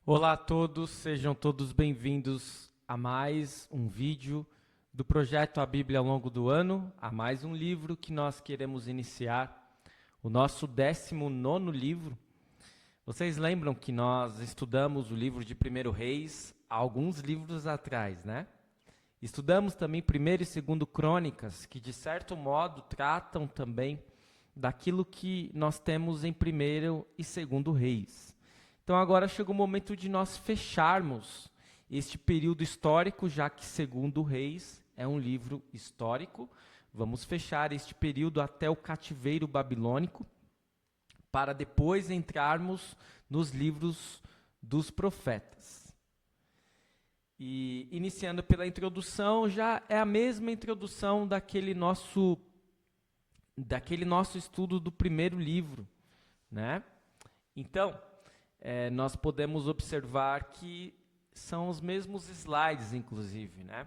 Olá a todos, sejam todos bem-vindos a mais um vídeo do projeto A Bíblia ao longo do ano, a mais um livro que nós queremos iniciar, o nosso 19º livro. Vocês lembram que nós estudamos o livro de 1 Reis há alguns livros atrás, né? Estudamos também 1º e 2º Crônicas, que de certo modo tratam também daquilo que nós temos em 1º e 2º Reis. Então agora chegou o momento de nós fecharmos este período histórico, já que 2º Reis é um livro histórico. Vamos fechar este período até o cativeiro babilônico, para depois entrarmos nos livros dos profetas. E iniciando pela introdução, já é a mesma introdução daquele nosso estudo do primeiro livro, né? Então, nós podemos observar que são os mesmos slides, inclusive, né?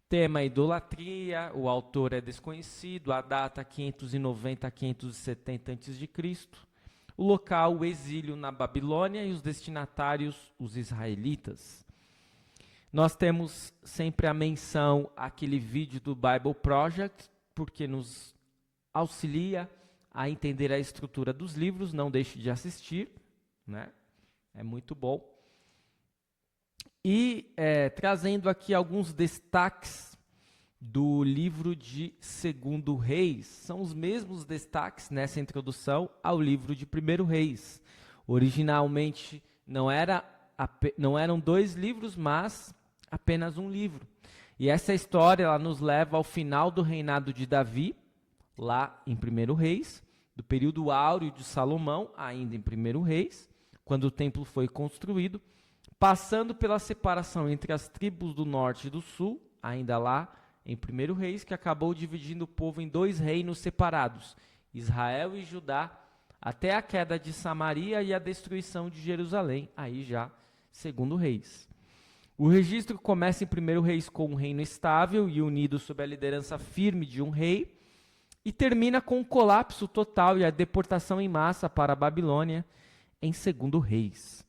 Tema idolatria, o autor é desconhecido, a data 590 a 570 a.C., o local, o exílio na Babilônia e os destinatários, os israelitas. Nós temos sempre a menção àquele vídeo do Bible Project, porque nos auxilia a entender a estrutura dos livros, não deixe de assistir, né? É muito bom. E trazendo aqui alguns destaques do livro de 2º Reis, são os mesmos destaques nessa introdução ao livro de 1º Reis. Originalmente não eram 2 livros, mas apenas um livro. E essa história ela nos leva ao final do reinado de Davi, lá em 1º Reis, do período áureo de Salomão, ainda em 1º Reis, quando o templo foi construído, passando pela separação entre as tribos do norte e do sul, ainda lá em 1º Reis, que acabou dividindo o povo em 2 reinos separados, Israel e Judá, até a queda de Samaria e a destruição de Jerusalém, aí já 2º Reis. O registro começa em 1º Reis com um reino estável e unido sob a liderança firme de um rei, e termina com o colapso total e a deportação em massa para a Babilônia em 2º Reis.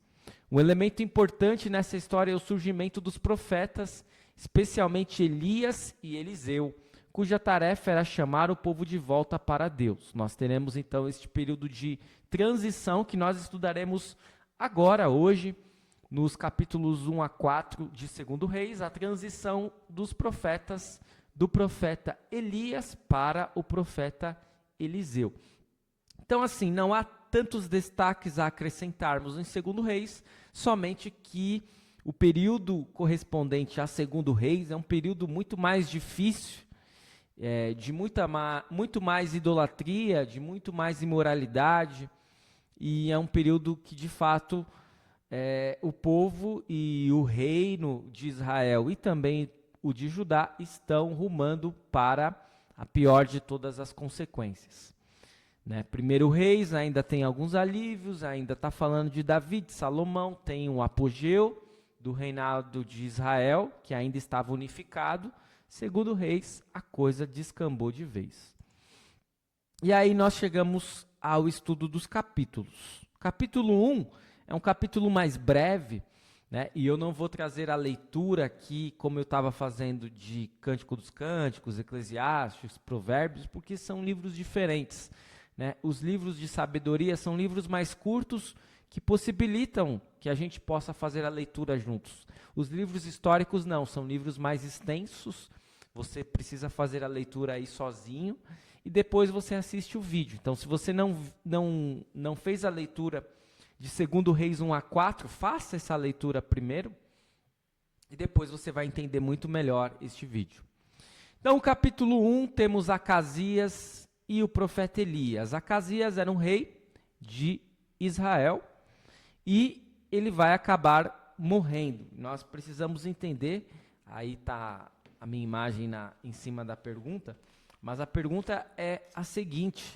Um elemento importante nessa história é o surgimento dos profetas, especialmente Elias e Eliseu, cuja tarefa era chamar o povo de volta para Deus. Nós teremos então este período de transição que nós estudaremos agora, hoje, nos capítulos 1 a 4 de 2º Reis, a transição dos profetas, do profeta Elias para o profeta Eliseu. Então, assim, não há tantos destaques a acrescentarmos em 2º Reis, somente que o período correspondente a 2º Reis é um período muito mais difícil, de muito mais idolatria, de muito mais imoralidade, e é um período que, de fato, o povo e o reino de Israel e também o de Judá estão rumando para a pior de todas as consequências. 1º Reis ainda tem alguns alívios, ainda está falando de Davi, de Salomão, tem um apogeu do reinado de Israel, que ainda estava unificado. 2º Reis, a coisa descambou de vez. E aí nós chegamos ao estudo dos capítulos. Capítulo 1 é um capítulo mais breve, né? E eu não vou trazer a leitura aqui, como eu estava fazendo de Cântico dos Cânticos, Eclesiastes, Provérbios, porque são livros diferentes. Os livros de sabedoria são livros mais curtos que possibilitam que a gente possa fazer a leitura juntos. Os livros históricos não, são livros mais extensos, você precisa fazer a leitura aí sozinho e depois você assiste o vídeo. Então, se você não fez a leitura de 2º Reis 1 a 4, faça essa leitura primeiro e depois você vai entender muito melhor este vídeo. Então, capítulo 1, temos Acasias e o profeta Elias. Acasias era um rei de Israel e ele vai acabar morrendo. Nós precisamos entender, aí está a minha imagem em cima da pergunta, mas a pergunta é a seguinte: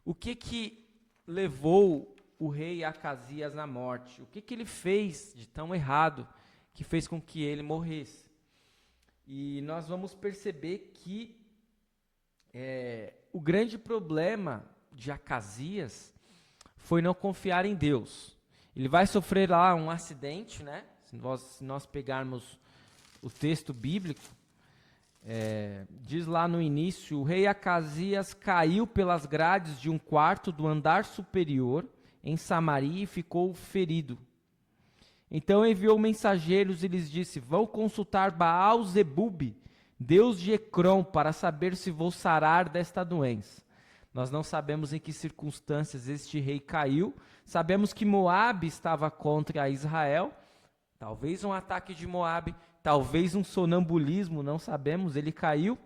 o que levou o rei Acasias à morte? O que ele fez de tão errado que fez com que ele morresse? E nós vamos perceber que o grande problema de Acasias foi não confiar em Deus. Ele vai sofrer lá um acidente, né? Se nós pegarmos o texto bíblico, diz lá no início: o rei Acasias caiu pelas grades de um quarto do andar superior em Samaria e ficou ferido. Então enviou mensageiros e lhes disse: vão consultar Baal-zebub, deus de Ecrom, para saber se vou sarar desta doença. Nós não sabemos em que circunstâncias este rei caiu. Sabemos que Moabe estava contra Israel. Talvez um ataque de Moabe, talvez um sonambulismo, não sabemos. Ele caiu.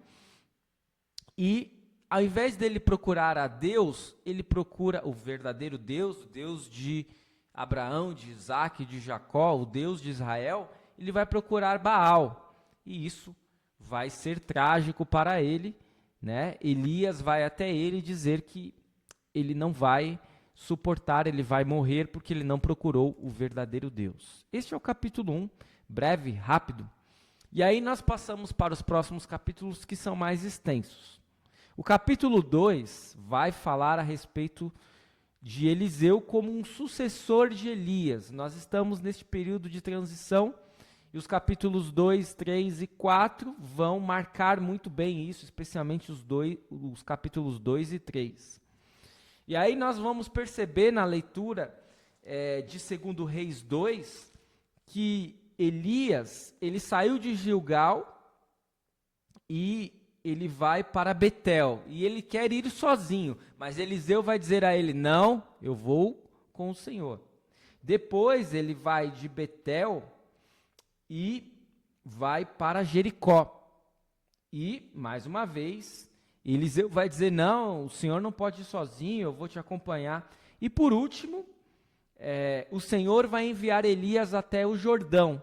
E ao invés dele procurar a Deus, ele procura o verdadeiro Deus, o Deus de Abraão, de Isaac, de Jacó, o Deus de Israel. Ele vai procurar Baal. E isso vai ser trágico para ele, né? Elias vai até ele dizer que ele não vai suportar, ele vai morrer porque ele não procurou o verdadeiro Deus. Este é o capítulo 1, breve, rápido. E aí nós passamos para os próximos capítulos que são mais extensos. O capítulo 2 vai falar a respeito de Eliseu como um sucessor de Elias. Nós estamos neste período de transição. E os capítulos 2, 3 e 4 vão marcar muito bem isso, especialmente os capítulos 2 e 3. E aí nós vamos perceber na leitura de 2 Reis 2, que Elias, ele saiu de Gilgal e ele vai para Betel. E ele quer ir sozinho, mas Eliseu vai dizer a ele: não, eu vou com o Senhor. Depois ele vai de Betel e vai para Jericó. E, mais uma vez, Eliseu vai dizer: não, o senhor não pode ir sozinho, eu vou te acompanhar. E por último, o Senhor vai enviar Elias até o Jordão.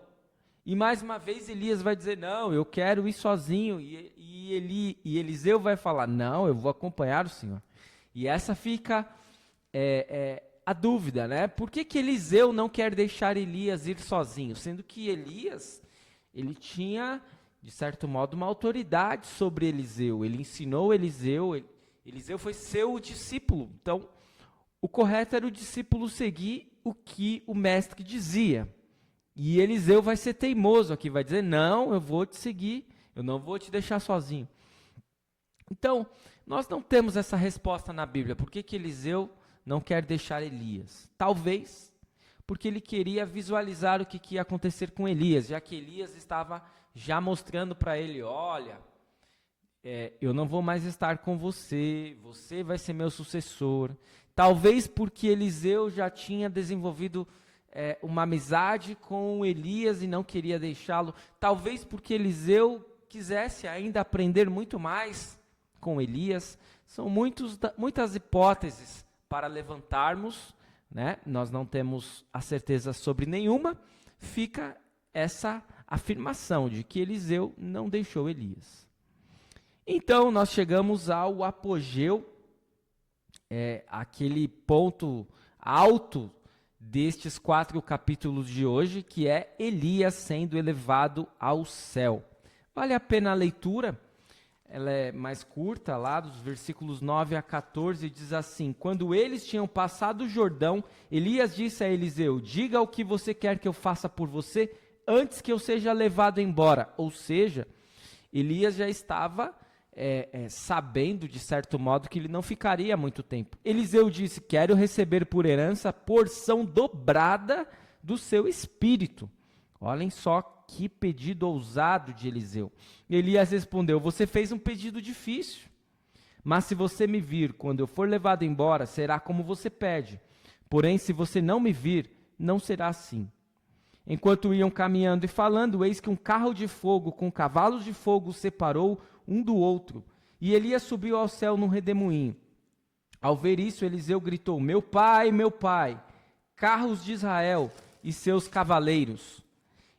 E mais uma vez Elias vai dizer: não, eu quero ir sozinho. E Eliseu vai falar: não, eu vou acompanhar o Senhor. E essa fica a dúvida, né? Por que Eliseu não quer deixar Elias ir sozinho? Sendo que Elias, ele tinha, de certo modo, uma autoridade sobre Eliseu. Ele ensinou Eliseu, Eliseu foi seu discípulo. Então, o correto era o discípulo seguir o que o mestre dizia. E Eliseu vai ser teimoso aqui, vai dizer: não, eu vou te seguir, eu não vou te deixar sozinho. Então, nós não temos essa resposta na Bíblia. Por que Eliseu não quer deixar Elias? Talvez porque ele queria visualizar o que ia acontecer com Elias, já que Elias estava já mostrando para ele: olha, eu não vou mais estar com você, você vai ser meu sucessor. Talvez porque Eliseu já tinha desenvolvido uma amizade com Elias e não queria deixá-lo. Talvez porque Eliseu quisesse ainda aprender muito mais com Elias. São muitas hipóteses para levantarmos, né? Nós não temos a certeza sobre nenhuma. Fica essa afirmação de que Eliseu não deixou Elias. Então nós chegamos ao apogeu, aquele ponto alto destes 4 capítulos de hoje, que é Elias sendo elevado ao céu. Vale a pena a leitura. Ela é mais curta, lá dos versículos 9 a 14, diz assim: quando eles tinham passado o Jordão, Elias disse a Eliseu: diga o que você quer que eu faça por você, antes que eu seja levado embora. Ou seja, Elias já estava sabendo, de certo modo, que ele não ficaria muito tempo. Eliseu disse: quero receber por herança a porção dobrada do seu espírito. Olhem só que pedido ousado de Eliseu. Elias respondeu: você fez um pedido difícil, mas se você me vir quando eu for levado embora, será como você pede. Porém, se você não me vir, não será assim. Enquanto iam caminhando e falando, eis que um carro de fogo com cavalos de fogo os separou um do outro, e Elias subiu ao céu num redemoinho. Ao ver isso, Eliseu gritou: meu pai, carros de Israel e seus cavaleiros.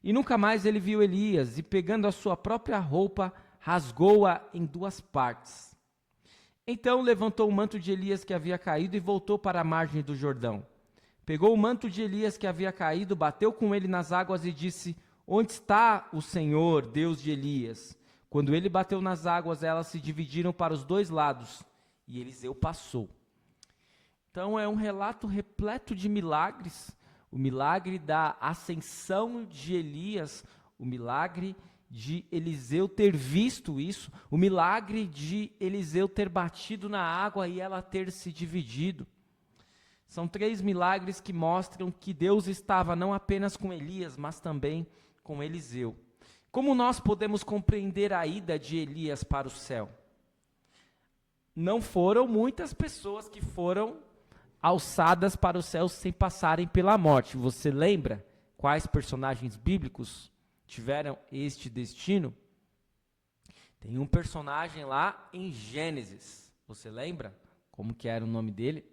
E nunca mais ele viu Elias, e pegando a sua própria roupa, rasgou-a em 2 partes. Então levantou o manto de Elias que havia caído e voltou para a margem do Jordão. Pegou o manto de Elias que havia caído, bateu com ele nas águas e disse: onde está o Senhor, Deus de Elias? Quando ele bateu nas águas, elas se dividiram para os 2 lados, e Eliseu passou. Então é um relato repleto de milagres, o milagre da ascensão de Elias, o milagre de Eliseu ter visto isso, o milagre de Eliseu ter batido na água e ela ter se dividido. São 3 milagres que mostram que Deus estava não apenas com Elias, mas também com Eliseu. Como nós podemos compreender a ida de Elias para o céu? Não foram muitas pessoas que foram alçadas para o céu sem passarem pela morte. Você lembra quais personagens bíblicos tiveram este destino? Tem um personagem lá em Gênesis. Você lembra como que era o nome dele?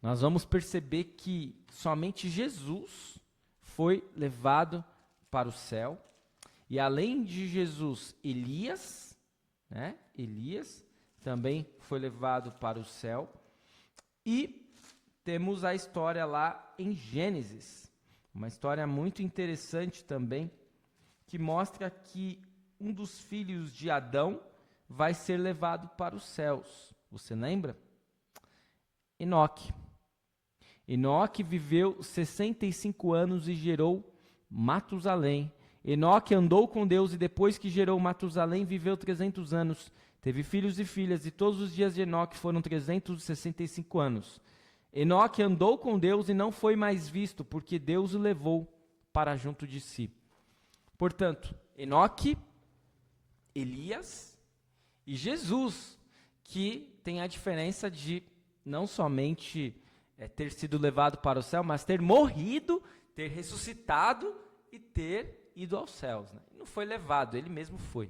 Nós vamos perceber que somente Jesus foi levado para o céu. E além de Jesus, Elias, né? Elias também foi levado para o céu. E temos a história lá em Gênesis, uma história muito interessante também, que mostra que um dos filhos de Adão vai ser levado para os céus. Você lembra? Enoque. Enoque viveu 65 anos e gerou Matusalém. Enoque andou com Deus e depois que gerou Matusalém viveu 300 anos. Teve filhos e filhas e todos os dias de Enoque foram 365 anos. Enoque andou com Deus e não foi mais visto, porque Deus o levou para junto de si. Portanto, Enoque, Elias e Jesus, que tem a diferença de não somente ter sido levado para o céu, mas ter morrido, ter ressuscitado e ter ido aos céus. Né? Não foi levado, ele mesmo foi.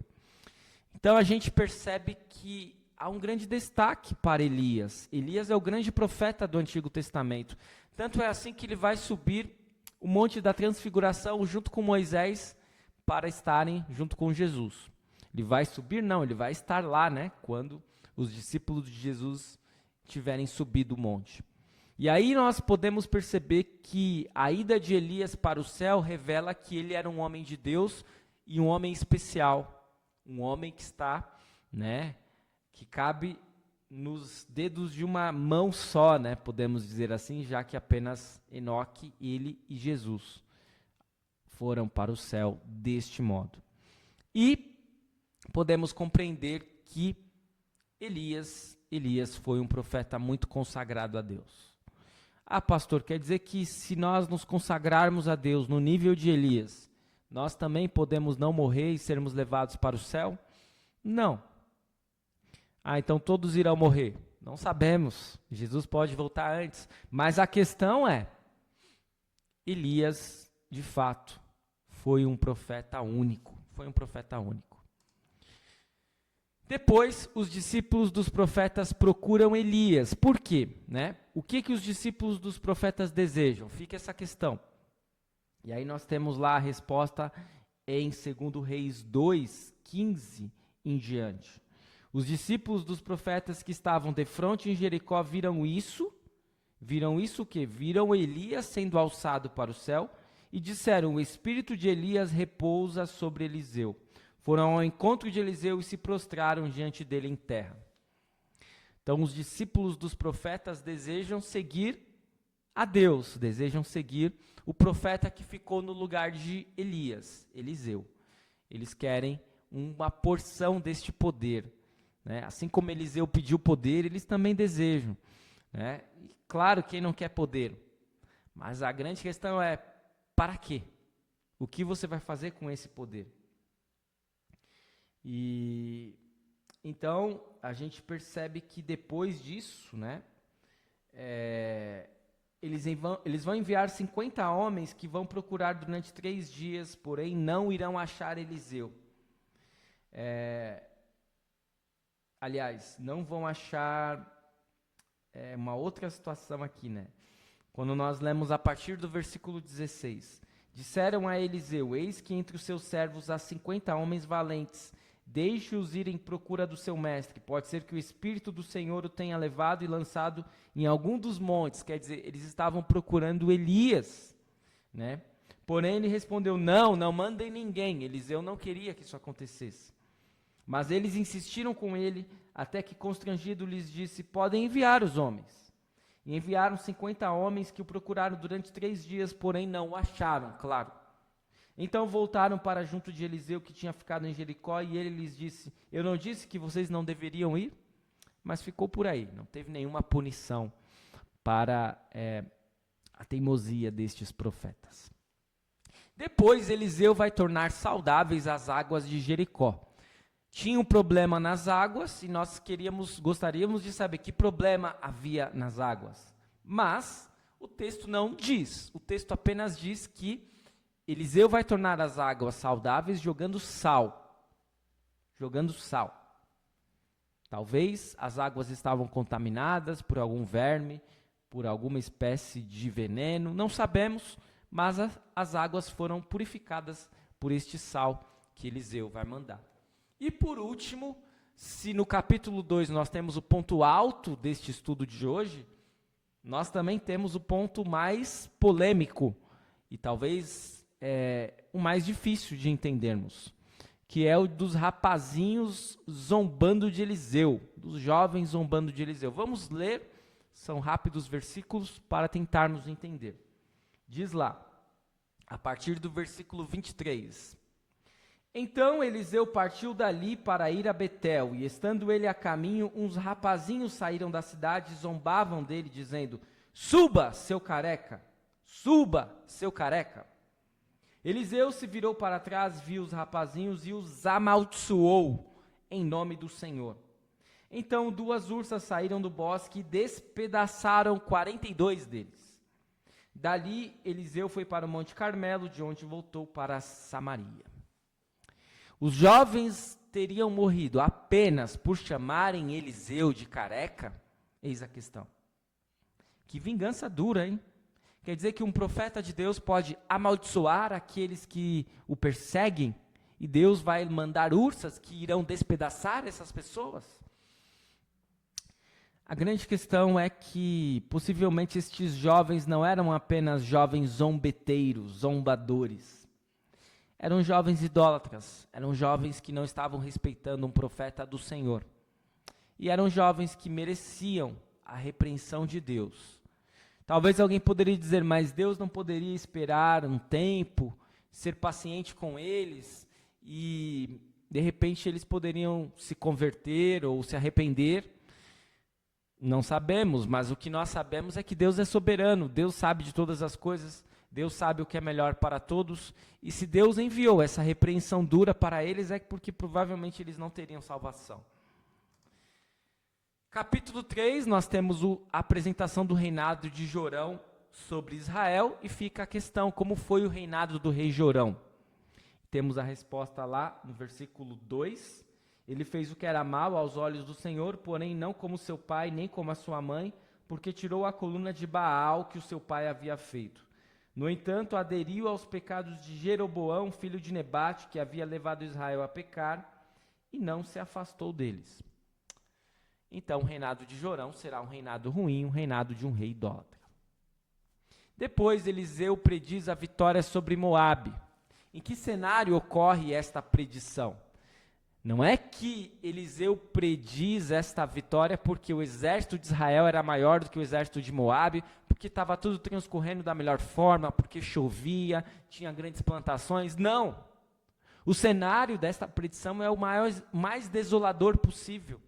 Então a gente percebe que há um grande destaque para Elias. Elias é o grande profeta do Antigo Testamento. Tanto é assim que ele vai subir o Monte da Transfiguração junto com Moisés para estarem junto com Jesus. Ele vai subir? Não, ele vai estar lá, né? Quando os discípulos de Jesus tiverem subido o monte. E aí nós podemos perceber que a ida de Elias para o céu revela que ele era um homem de Deus e um homem especial, um homem que está, né, que cabe nos dedos de uma mão só, né, podemos dizer assim, já que apenas Enoque, ele e Jesus foram para o céu deste modo. E podemos compreender que Elias foi um profeta muito consagrado a Deus. Ah, pastor, quer dizer que se nós nos consagrarmos a Deus no nível de Elias, nós também podemos não morrer e sermos levados para o céu? Não. Ah, então todos irão morrer? Não sabemos. Jesus pode voltar antes. Mas a questão é, Elias, de fato, foi um profeta único. Foi um profeta único. Depois, os discípulos dos profetas procuram Elias. Por quê? Né? O que os discípulos dos profetas desejam? Fica essa questão. E aí nós temos lá a resposta em 2 Reis 2, 15 em diante. Os discípulos dos profetas que estavam de frente em Jericó viram isso o quê? Viram Elias sendo alçado para o céu e disseram, o espírito de Elias repousa sobre Eliseu. Foram ao encontro de Eliseu e se prostraram diante dele em terra. Então, os discípulos dos profetas desejam seguir a Deus, desejam seguir o profeta que ficou no lugar de Elias, Eliseu. Eles querem uma porção deste poder. Né? Assim como Eliseu pediu poder, eles também desejam. Né? E, claro, quem não quer poder? Mas a grande questão é, para quê? O que você vai fazer com esse poder? E então a gente percebe que depois disso, né, eles vão enviar 50 homens que vão procurar durante 3 dias, porém não irão achar Eliseu. Aliás, não vão achar uma outra situação aqui, né? Quando nós lemos a partir do versículo 16. Disseram a Eliseu, eis que entre os seus servos há 50 homens valentes, deixe-os ir em procura do seu mestre. Pode ser que o Espírito do Senhor o tenha levado e lançado em algum dos montes. Quer dizer, eles estavam procurando Elias, né? Porém, ele respondeu, não mandem ninguém. Eliseu não queria que isso acontecesse. Mas eles insistiram com ele, até que constrangido lhes disse, podem enviar os homens. E enviaram 50 homens que o procuraram durante 3 dias, porém não o acharam, claro. Então voltaram para junto de Eliseu, que tinha ficado em Jericó, e ele lhes disse: eu não disse que vocês não deveriam ir? Mas ficou por aí, não teve nenhuma punição para a teimosia destes profetas. Depois Eliseu vai tornar saudáveis as águas de Jericó. Tinha um problema nas águas e nós gostaríamos de saber que problema havia nas águas. Mas o texto não diz, o texto apenas diz que Eliseu vai tornar as águas saudáveis jogando sal. Jogando sal. Talvez as águas estavam contaminadas por algum verme, por alguma espécie de veneno, não sabemos, mas as águas foram purificadas por este sal que Eliseu vai mandar. E por último, se no capítulo 2 nós temos o ponto alto deste estudo de hoje, nós também temos o ponto mais polêmico e talvez o mais difícil de entendermos, que é o dos rapazinhos zombando de Eliseu, dos jovens zombando de Eliseu. Vamos ler, são rápidos versículos para tentarmos entender. Diz lá, a partir do versículo 23. Então Eliseu partiu dali para ir a Betel, e estando ele a caminho, uns rapazinhos saíram da cidade e zombavam dele, dizendo: suba, seu careca, suba, seu careca. Eliseu se virou para trás, viu os rapazinhos e os amaldiçoou em nome do Senhor. Então 2 ursas saíram do bosque e despedaçaram 42 deles. Dali Eliseu foi para o Monte Carmelo, de onde voltou para Samaria. Os jovens teriam morrido apenas por chamarem Eliseu de careca? Eis a questão. Que vingança dura, hein? Quer dizer que um profeta de Deus pode amaldiçoar aqueles que o perseguem e Deus vai mandar ursas que irão despedaçar essas pessoas? A grande questão é que possivelmente estes jovens não eram apenas jovens zombeteiros, zombadores. Eram jovens idólatras, eram jovens que não estavam respeitando um profeta do Senhor. E eram jovens que mereciam a repreensão de Deus. Talvez alguém poderia dizer, mas Deus não poderia esperar um tempo, ser paciente com eles, e de repente eles poderiam se converter ou se arrepender. Não sabemos, mas o que nós sabemos é que Deus é soberano, Deus sabe de todas as coisas, Deus sabe o que é melhor para todos, e se Deus enviou essa repreensão dura para eles, é porque provavelmente eles não teriam salvação. Capítulo 3, nós temos a apresentação do reinado de Jorão sobre Israel, e fica a questão, como foi o reinado do rei Jorão? Temos a resposta lá no versículo 2, ele fez o que era mal aos olhos do Senhor, porém não como seu pai, nem como a sua mãe, porque tirou a coluna de Baal que o seu pai havia feito. No entanto, aderiu aos pecados de Jeroboão, filho de Nebate, que havia levado Israel a pecar, e não se afastou deles. Então, o reinado de Jorão será um reinado ruim, um reinado de um rei idólatra. Depois, Eliseu prediz a vitória sobre Moabe. Em que cenário ocorre esta predição? Não é que Eliseu prediz esta vitória porque o exército de Israel era maior do que o exército de Moabe, porque estava tudo transcorrendo da melhor forma, porque chovia, tinha grandes plantações. Não! O cenário desta predição é o mais desolador possível.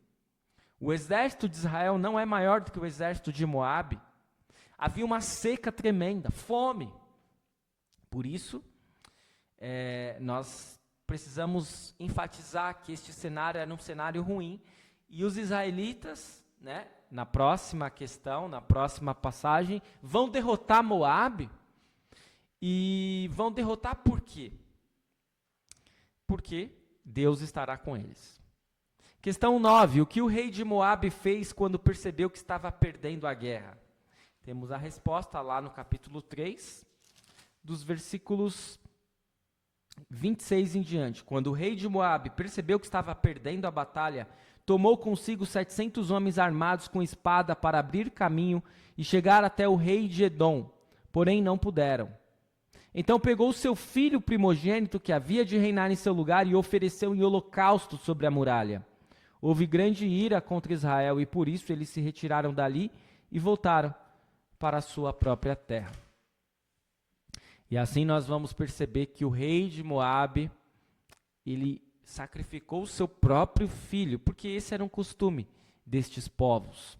O exército de Israel não é maior do que o exército de Moabe. Havia uma seca tremenda, fome. Por isso, nós precisamos enfatizar que este cenário era um cenário ruim, e os israelitas, na próxima questão, na próxima passagem, vão derrotar Moabe, e vão derrotar por quê? Porque Deus estará com eles. Questão 9, o que o rei de Moabe fez quando percebeu que estava perdendo a guerra? Temos a resposta lá no capítulo 3, dos versículos 26 em diante. Quando o rei de Moabe percebeu que estava perdendo a batalha, tomou consigo 700 homens armados com espada para abrir caminho e chegar até o rei de Edom, porém não puderam. Então pegou seu filho primogênito, que havia de reinar em seu lugar, e ofereceu em holocausto sobre a muralha. Houve grande ira contra Israel, e por isso eles se retiraram dali e voltaram. para a sua própria terra. E assim nós vamos perceber que o rei de Moabe, ele sacrificou o seu próprio filho, porque esse era um costume destes povos,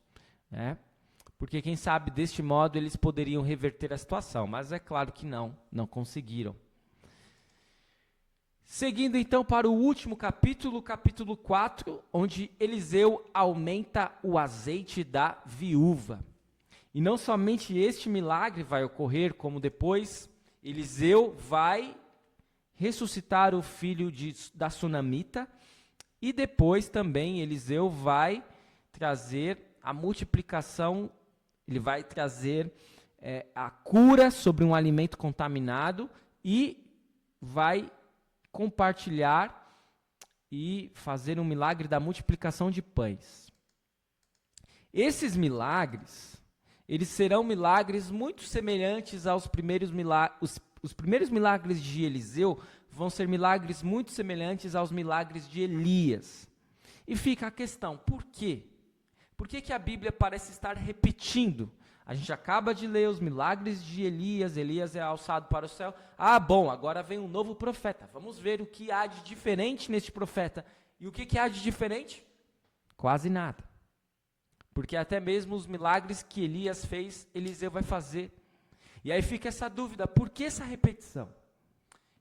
né? Porque quem sabe deste modo eles poderiam reverter a situação, mas é claro que não conseguiram. Seguindo então para o último capítulo, capítulo 4, onde Eliseu aumenta o azeite da viúva. E não somente este milagre vai ocorrer, como depois Eliseu vai ressuscitar o filho da sunamita, e depois também Eliseu vai trazer a multiplicação, ele vai trazer a cura sobre um alimento contaminado e vai compartilhar e fazer um milagre da multiplicação de pães. Esses milagres, eles serão milagres muito semelhantes aos primeiros milagres. Os primeiros milagres de Eliseu vão ser milagres muito semelhantes aos milagres de Elias. E fica a questão, por quê? Por que a Bíblia parece estar repetindo? A gente acaba de ler os milagres de Elias, Elias é alçado para o céu. Ah, bom, agora vem um novo profeta. Vamos ver o que há de diferente neste profeta. E o que há de diferente? Quase nada. Porque até mesmo os milagres que Elias fez, Eliseu vai fazer. E aí fica essa dúvida, por que essa repetição?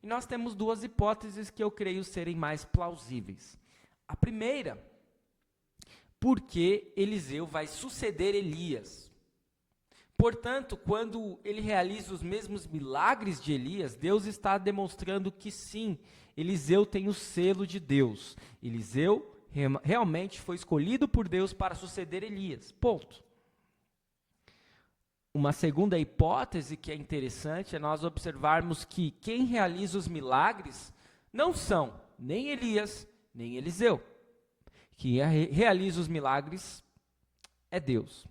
E nós temos duas hipóteses que eu creio serem mais plausíveis. A primeira, porque Eliseu vai suceder Elias. Portanto, quando ele realiza os mesmos milagres de Elias, Deus está demonstrando que sim, Eliseu tem o selo de Deus. Eliseu realmente foi escolhido por Deus para suceder Elias. Ponto. Uma segunda hipótese que é interessante é nós observarmos que quem realiza os milagres não são nem Elias, nem Eliseu. Quem realiza os milagres é Deus.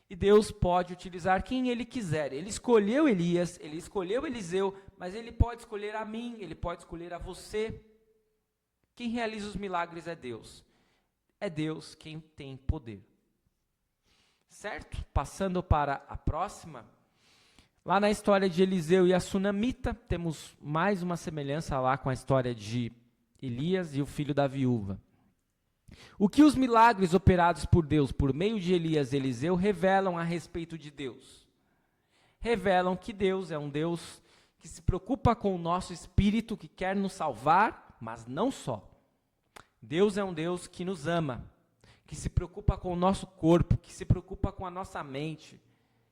E Deus pode utilizar quem Ele quiser. Ele escolheu Elias, Ele escolheu Eliseu, mas Ele pode escolher a mim, Ele pode escolher a você. Quem realiza os milagres é Deus. É Deus quem tem poder. Certo? Passando para a próxima. Lá na história de Eliseu e a sunamita, temos mais uma semelhança lá com a história de Elias e o filho da viúva. O que os milagres operados por Deus por meio de Elias e Eliseu revelam a respeito de Deus? Revelam que Deus é um Deus que se preocupa com o nosso espírito, que quer nos salvar, mas não só. Deus é um Deus que nos ama, que se preocupa com o nosso corpo, que se preocupa com a nossa mente,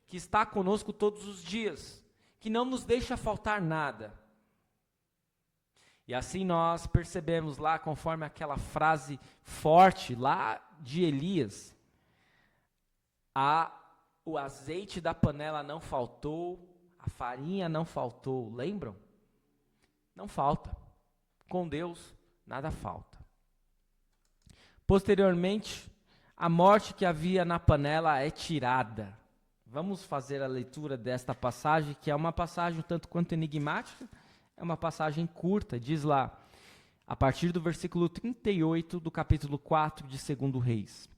que está conosco todos os dias, que não nos deixa faltar nada. E assim nós percebemos lá, conforme aquela frase forte lá de Elias, o azeite da panela não faltou, a farinha não faltou, lembram? Não falta. Com Deus, nada falta. Posteriormente, a morte que havia na panela é tirada. Vamos fazer a leitura desta passagem, que é uma passagem um tanto quanto enigmática. É uma passagem curta, diz lá, a partir do versículo 38 do capítulo 4 de 2 Reis.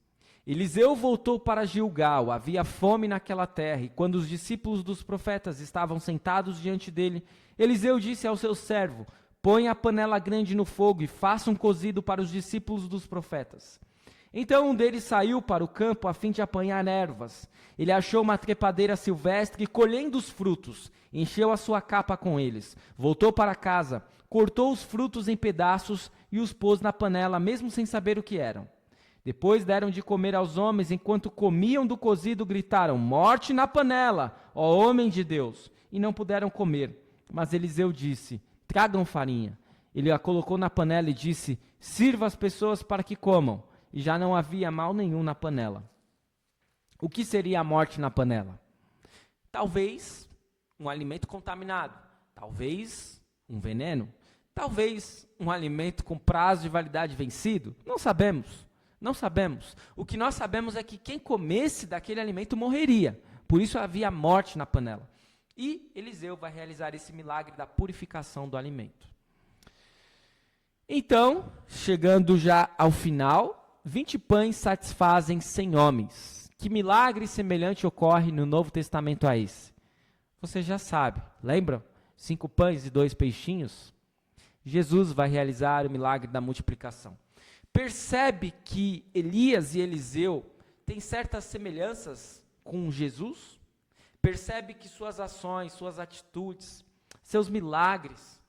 Eliseu voltou para Gilgal, havia fome naquela terra, e quando os discípulos dos profetas estavam sentados diante dele, Eliseu disse ao seu servo, põe a panela grande no fogo e faça um cozido para os discípulos dos profetas. Então um deles saiu para o campo a fim de apanhar ervas. Ele achou uma trepadeira silvestre e, colhendo os frutos, encheu a sua capa com eles. Voltou para casa, cortou os frutos em pedaços e os pôs na panela, mesmo sem saber o que eram. Depois deram de comer aos homens, enquanto comiam do cozido, gritaram, morte na panela, ó homem de Deus! E não puderam comer. Mas Eliseu disse, tragam farinha. Ele a colocou na panela e disse, sirva as pessoas para que comam. E já não havia mal nenhum na panela. O que seria a morte na panela? Talvez um alimento contaminado, talvez um veneno, talvez um alimento com prazo de validade vencido. Não sabemos. O que nós sabemos é que quem comesse daquele alimento morreria. Por isso havia morte na panela. E Eliseu vai realizar esse milagre da purificação do alimento. Então, chegando já ao final, 20 pães satisfazem 100 homens. Que milagre semelhante ocorre no Novo Testamento a esse? Você já sabe, lembra? 5 pães e 2 peixinhos? Jesus vai realizar o milagre da multiplicação. Percebe que Elias e Eliseu têm certas semelhanças com Jesus? Percebe que suas ações, suas atitudes, seus milagres,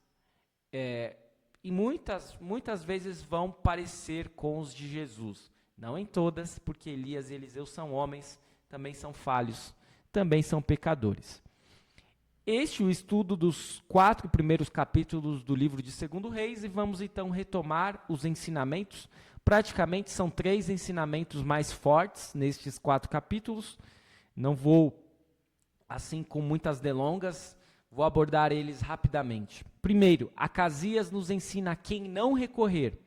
e muitas vezes vão parecer com os de Jesus. Não em todas, porque Elias e Eliseu são homens, também são falhos, também são pecadores. Este é o estudo dos 4 primeiros capítulos do livro de 2 Reis, e vamos então retomar os ensinamentos. Praticamente são 3 ensinamentos mais fortes nestes 4 capítulos. Não vou, assim, com muitas delongas, vou abordar eles rapidamente. Primeiro, Acasias nos ensina a quem não recorrer.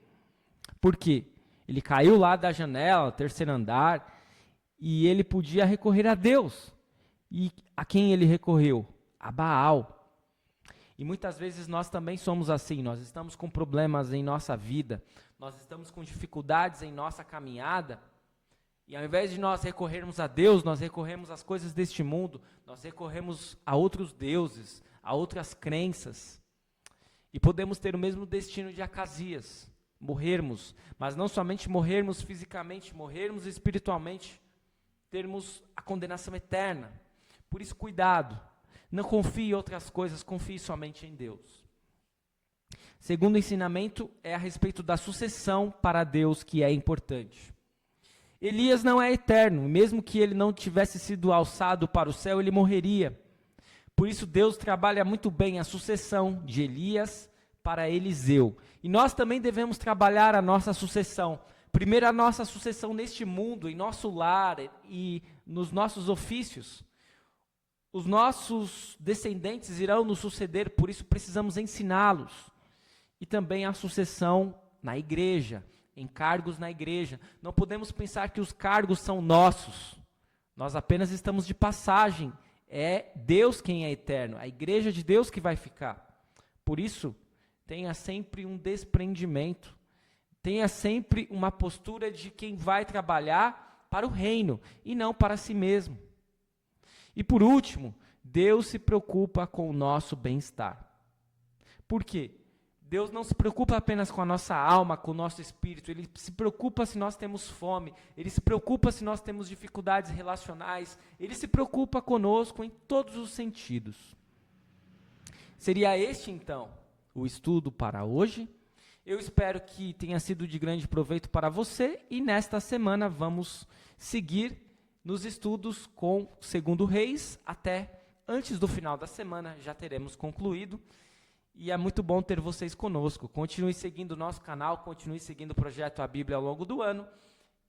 Por quê? Ele caiu lá da janela, 3º andar, e ele podia recorrer a Deus. E a quem ele recorreu? A Baal. E muitas vezes nós também somos assim, nós estamos com problemas em nossa vida, nós estamos com dificuldades em nossa caminhada, e ao invés de nós recorrermos a Deus, nós recorremos às coisas deste mundo, nós recorremos a outros deuses, a outras crenças, e podemos ter o mesmo destino de Acasias, morrermos, mas não somente morrermos fisicamente, morrermos espiritualmente, termos a condenação eterna. Por isso, cuidado. Não confie em outras coisas, confie somente em Deus. Segundo ensinamento é a respeito da sucessão para Deus, que é importante. Elias não é eterno, mesmo que ele não tivesse sido alçado para o céu, ele morreria. Por isso Deus trabalha muito bem a sucessão de Elias para Eliseu. E nós também devemos trabalhar a nossa sucessão. Primeiro a nossa sucessão neste mundo, em nosso lar e nos nossos ofícios. Os nossos descendentes irão nos suceder, por isso precisamos ensiná-los. E também a sucessão na igreja, em cargos na igreja. Não podemos pensar que os cargos são nossos. Nós apenas estamos de passagem. É Deus quem é eterno, a igreja de Deus que vai ficar. Por isso, tenha sempre um desprendimento. Tenha sempre uma postura de quem vai trabalhar para o reino e não para si mesmo. E por último, Deus se preocupa com o nosso bem-estar. Por quê? Deus não se preocupa apenas com a nossa alma, com o nosso espírito. Ele se preocupa se nós temos fome. Ele se preocupa se nós temos dificuldades relacionais. Ele se preocupa conosco em todos os sentidos. Seria este, então, o estudo para hoje. Eu espero que tenha sido de grande proveito para você. E nesta semana vamos seguir nos estudos com 2 Reis, até antes do final da semana já teremos concluído, e é muito bom ter vocês conosco. Continue seguindo o nosso canal, continue seguindo o Projeto A Bíblia ao longo do ano,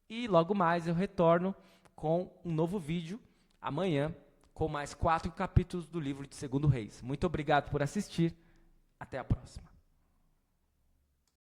e logo mais eu retorno com um novo vídeo, amanhã, com mais 4 capítulos do livro de 2 Reis. Muito obrigado por assistir, até a próxima.